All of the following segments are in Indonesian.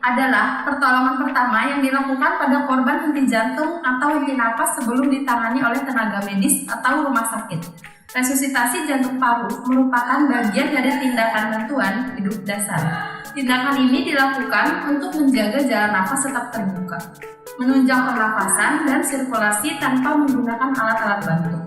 adalah pertolongan pertama yang dilakukan pada korban henti jantung atau henti napas sebelum ditangani oleh tenaga medis atau rumah sakit. Resusitasi jantung paru merupakan bagian dari tindakan bantuan hidup dasar. Tindakan ini dilakukan untuk menjaga jalan nafas tetap terbuka, menunjang pernafasan dan sirkulasi tanpa menggunakan alat-alat bantu.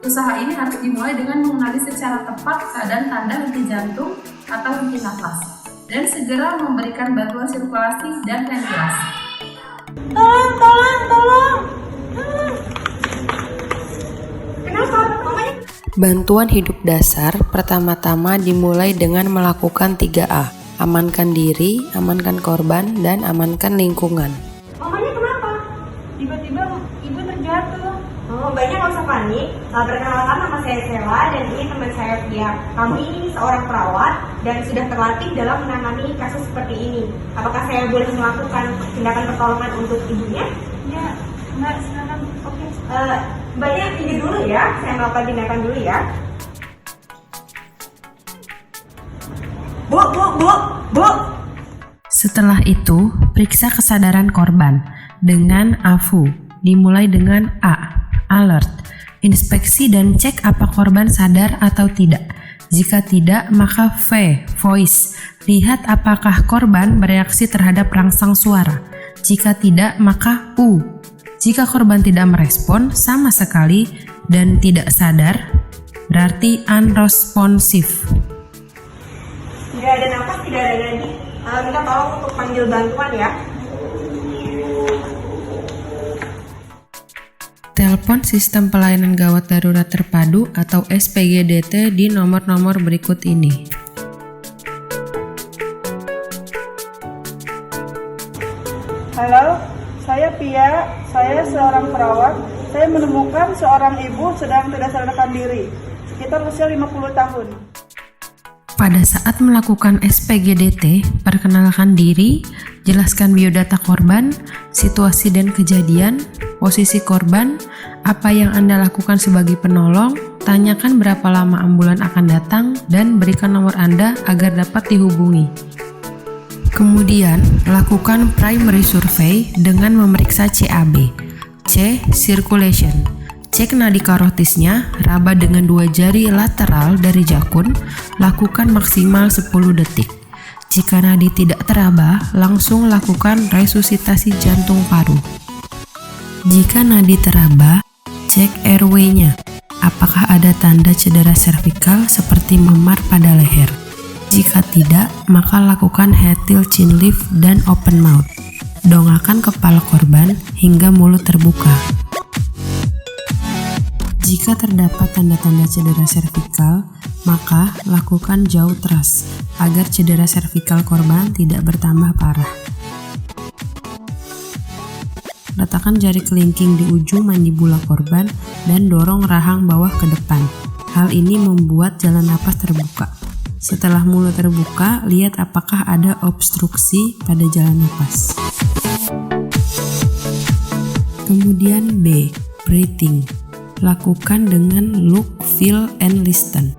Usaha ini harus dimulai dengan mengenali secara tepat keadaan tanda henti jantung atau henti nafas, dan segera memberikan bantuan sirkulasi dan ventilasi. Tolong. Kenapa? Bantuan hidup dasar pertama-tama dimulai dengan melakukan 3A. Amankan diri, amankan korban, dan amankan lingkungan. Mamanya kenapa? Tiba-tiba ibu terjatuh. Mbaknya nggak usah panik. Perkenalkan, nama saya Sela dan ini teman saya Pia. Kami seorang perawat dan sudah terlatih dalam menangani kasus seperti ini. Apakah saya boleh melakukan tindakan pertolongan untuk ibunya? Ya, Mbak, silakan. Oke. Mbaknya pinggir dulu ya. Saya melakukan tindakan dulu ya. Bu. Setelah itu, periksa kesadaran korban dengan AFU. Dimulai dengan A. Alert. Inspeksi dan cek apa korban sadar atau tidak. Jika tidak, maka V. Voice. Lihat apakah korban bereaksi terhadap rangsang suara. Jika tidak, maka U. Jika korban tidak merespon sama sekali dan tidak sadar, berarti unresponsive. Tidak ada nafas, tidak ada nadi. Minta tolong untuk panggil bantuan ya. Telepon Sistem Pelayanan Gawat Darurat Terpadu atau SPGDT di nomor-nomor berikut ini. Halo, saya Pia, saya seorang perawat. Saya menemukan seorang ibu sedang tidak sadarkan diri, sekitar usia 50 tahun. Pada saat melakukan SPGDT, perkenalkan diri, jelaskan biodata korban, situasi dan kejadian, posisi korban, apa yang Anda lakukan sebagai penolong, tanyakan berapa lama ambulan akan datang, dan berikan nomor Anda agar dapat dihubungi. Kemudian, lakukan primary survey dengan memeriksa CAB. C. Circulation. Cek nadi karotisnya, raba dengan 2 jari lateral dari jakun, lakukan maksimal 10 detik. Jika nadi tidak teraba, langsung lakukan resusitasi jantung paru. Jika nadi teraba, cek airway-nya. Apakah ada tanda cedera servikal seperti memar pada leher? Jika tidak, maka lakukan head-till chin lift dan open mouth. Dongakkan kepala korban hingga mulut terbuka. Jika terdapat tanda-tanda cedera servikal, maka lakukan jaw thrust agar cedera servikal korban tidak bertambah parah. Letakkan jari kelingking di ujung mandibula korban dan dorong rahang bawah ke depan. Hal ini membuat jalan napas terbuka. Setelah mulut terbuka, lihat apakah ada obstruksi pada jalan napas. Kemudian B. Breathing. Lakukan dengan look, feel, and listen.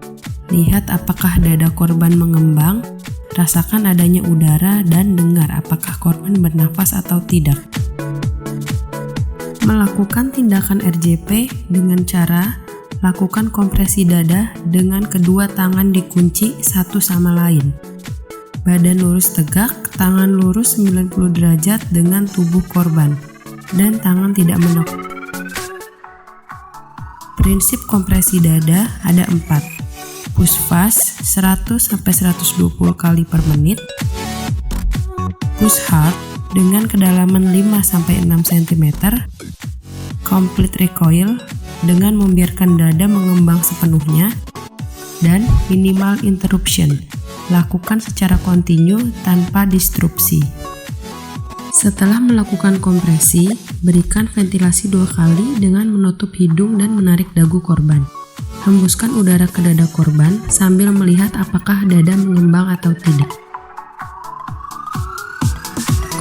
Lihat apakah dada korban mengembang, rasakan adanya udara, dan dengar apakah korban bernafas atau tidak. Melakukan tindakan RJP dengan cara lakukan kompresi dada dengan kedua tangan dikunci satu sama lain. Badan lurus tegak, tangan lurus 90 derajat dengan tubuh korban, dan tangan tidak menekuk. Prinsip kompresi dada ada 4. Push fast 100-120 kali per menit. Push hard dengan kedalaman 5-6 cm. Complete recoil dengan membiarkan dada mengembang sepenuhnya. Dan minimal interruption. Lakukan secara kontinu tanpa disrupsi. Setelah melakukan kompresi, berikan ventilasi 2 kali dengan menutup hidung dan menarik dagu korban. Hembuskan udara ke dada korban sambil melihat apakah dada mengembang atau tidak.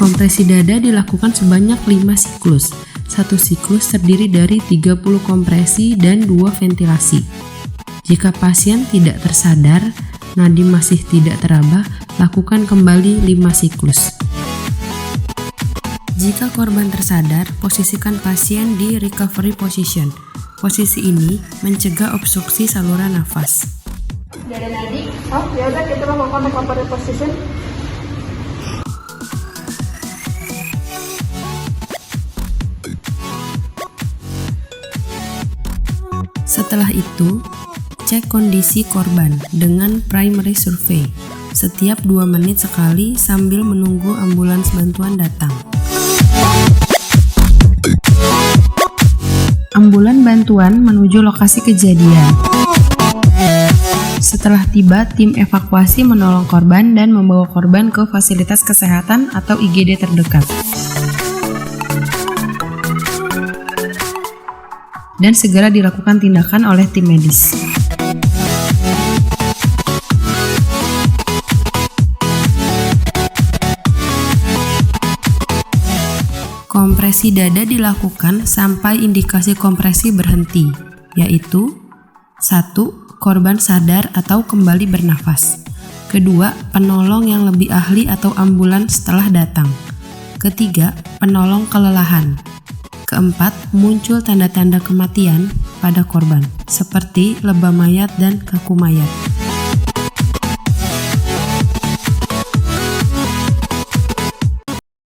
Kompresi dada dilakukan sebanyak 5 siklus. Satu siklus terdiri dari 30 kompresi dan 2 ventilasi. Jika pasien tidak tersadar, nadi masih tidak teraba, lakukan kembali 5 siklus. Jika korban tersadar, posisikan pasien di recovery position. Posisi ini mencegah obstruksi saluran nafas. Gak ada nadi. Oh, ya udah kita lakukan recovery position. Setelah itu, cek kondisi korban dengan primary survey setiap 2 menit sekali sambil menunggu ambulans bantuan datang. Ambulan bantuan menuju lokasi kejadian. Setelah tiba, tim evakuasi menolong korban dan membawa korban ke fasilitas kesehatan atau IGD terdekat. Dan segera dilakukan tindakan oleh tim medis. Kompresi dada dilakukan sampai indikasi kompresi berhenti, yaitu 1. Korban sadar atau kembali bernafas. 2. Penolong yang lebih ahli atau ambulans setelah datang. 3. Penolong kelelahan. 4. Muncul tanda-tanda kematian pada korban, seperti lebam mayat dan kaku mayat.